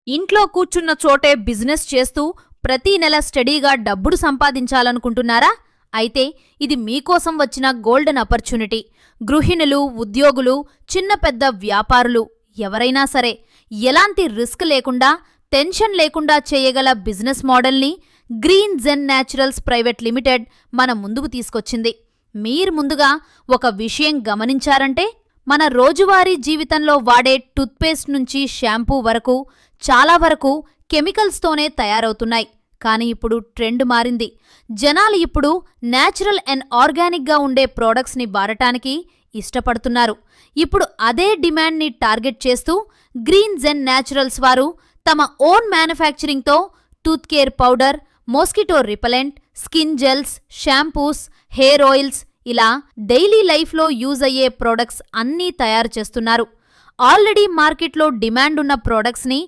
ఇంట్లో కూర్చున్న చోటే బిజినెస్ చేస్తూ ప్రతీ నెల స్టడీగా డబ్బులు సంపాదించాలనుకుంటున్నారా? అయితే ఇది మీకోసం వచ్చిన గోల్డెన్ ఆపర్చునిటీ. గృహిణులు, ఉద్యోగులు, చిన్న పెద్ద వ్యాపారులు ఎవరైనా సరే ఎలాంటి రిస్క్ లేకుండా, టెన్షన్ లేకుండా చేయగల బిజినెస్ మోడల్ని green gen naturals private limited మన ముందుకు తీసుకొచ్చింది. మీరు ముందుగా ఒక విషయం గమనించారంటే, మన రోజువారీ జీవితంలో వాడే టూత్పేస్ట్ నుంచి షాంపూ వరకు చాలా వరకు కెమికల్స్తోనే తయారవుతున్నాయి. కానీ ఇప్పుడు ట్రెండ్ మారింది. జనాలు ఇప్పుడు న్యాచురల్ అండ్ ఆర్గానిక్గా ఉండే ప్రోడక్ట్స్ని వాడటానికి ఇష్టపడుతున్నారు. ఇప్పుడు అదే డిమాండ్ని టార్గెట్ చేస్తూ గ్రీన్ జెన్ న్యాచురల్స్ వారు తమ ఓన్ మ్యానుఫ్యాక్చరింగ్తో tooth care powder, mosquito repellent, skin gels, shampoos, hair oils ఇలా డైలీ లైఫ్లో యూజ్ అయ్యే ప్రోడక్ట్స్ అన్నీ తయారు చేస్తున్నారు. ఆల్రెడీ మార్కెట్లో డిమాండ్ ఉన్న ప్రోడక్ట్స్ని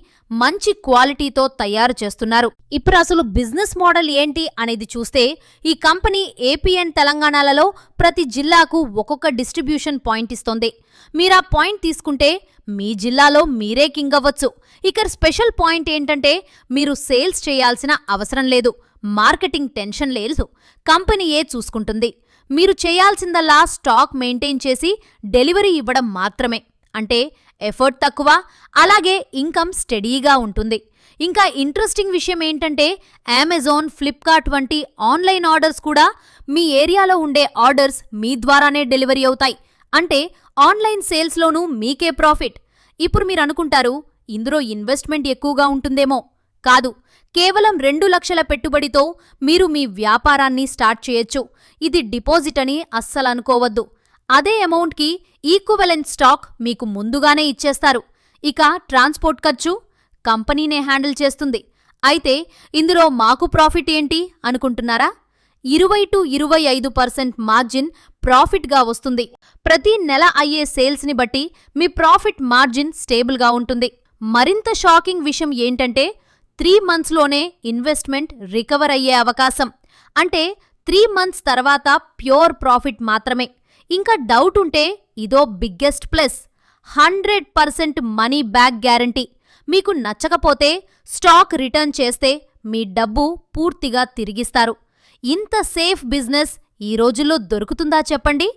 మంచి క్వాలిటీతో తయారు చేస్తున్నారు. ఇప్పుడు అసలు బిజినెస్ మోడల్ ఏంటి అనేది చూస్తే, ఈ కంపెనీ ఏపీ అండ్ తెలంగాణలలో ప్రతి జిల్లాకు ఒక్కొక్క డిస్ట్రిబ్యూషన్ పాయింట్ ఇస్తోంది. మీరా పాయింట్ తీసుకుంటే మీ జిల్లాలో మీరే కింగ్ అవ్వచ్చు. ఇక స్పెషల్ పాయింట్ ఏంటంటే, మీరు సేల్స్ చేయాల్సిన అవసరం లేదు, మార్కెటింగ్ టెన్షన్ లేదు, కంపెనీయే చూసుకుంటుంది. మీరు చేయాల్సిందల్లా స్టాక్ మెయింటైన్ చేసి డెలివరీ ఇవ్వడం మాత్రమే. అంటే ఎఫర్ట్ తక్కువ, అలాగే ఇన్కమ్ స్టడీగా ఉంటుంది. ఇంకా ఇంట్రెస్టింగ్ విషయం ఏంటంటే, అమెజాన్, ఫ్లిప్కార్ట్ వంటి ఆన్లైన్ ఆర్డర్స్ కూడా మీ ఏరియాలో ఉండే ఆర్డర్స్ మీ ద్వారానే డెలివరీ అవుతాయి. అంటే ఆన్లైన్ సేల్స్లోనూ మీకే ప్రాఫిట్. ఇప్పుడు మీరు అనుకుంటారు, ఇందులో ఇన్వెస్ట్మెంట్ ఎక్కువగా ఉంటుందేమో. కాదు, కేవలం 2 లక్షల పెట్టుబడితో మీరు మీ వ్యాపారాన్ని స్టార్ట్ చేయొచ్చు. ఇది డిపాజిట్ అని అస్సలు అనుకోవద్దు. అదే అమౌంట్కి ఈక్వివలెంట్ స్టాక్ మీకు ముందుగానే ఇచ్చేస్తారు. ఇక ట్రాన్స్పోర్ట్ ఖర్చు కంపెనీనే హ్యాండిల్ చేస్తుంది. అయితే ఇందులో మాకు ప్రాఫిట్ ఏంటి అనుకుంటున్నారా? 20-25% మార్జిన్ ప్రాఫిట్గా వస్తుంది. ప్రతి నెల అయ్యే సేల్స్ని బట్టి మీ ప్రాఫిట్ మార్జిన్ స్టేబుల్గా ఉంటుంది. మరింత షాకింగ్ విషయం ఏంటంటే, 3 మంత్స్లోనే ఇన్వెస్ట్మెంట్ రికవర్ అయ్యే అవకాశం. అంటే 3 మంత్స్ తర్వాత ప్యూర్ ప్రాఫిట్ మాత్రమే. ఇంకా డౌట్ ఉంటే ఇదో biggest plus, 100% money back guarantee. మీకు నచ్చకపోతే స్టాక్ రిటర్న్ చేస్తే మీ డబ్బు పూర్తిగా తిరిగిస్తారు. ఇంత సేఫ్ బిజినెస్ ఈ రోజుల్లో దొరుకుతుందా చెప్పండి?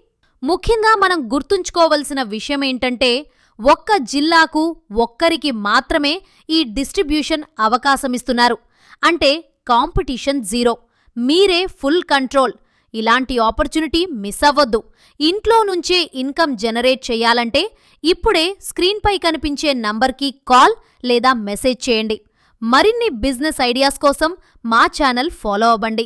ముఖ్యంగా మనం గుర్తుంచుకోవలసిన విషయం ఏంటంటే, ఒక్క జిల్లాకు ఒక్కరికి మాత్రమే ఈ డిస్ట్రిబ్యూషన్ అవకాశమిస్తున్నారు. అంటే కాంపిటీషన్ జీరో, మీరే ఫుల్ కంట్రోల్. ఇలాంటి ఆపర్చునిటీ మిస్ అవ్వద్దు. ఇంట్లో నుంచే ఇన్కమ్ జనరేట్ చేయాలంటే ఇప్పుడే స్క్రీన్పై కనిపించే నంబర్కి కాల్ లేదా మెసేజ్ చేయండి. మరిన్ని బిజినెస్ ఐడియాస్ కోసం మా ఛానల్ ఫాలో అవ్వండి.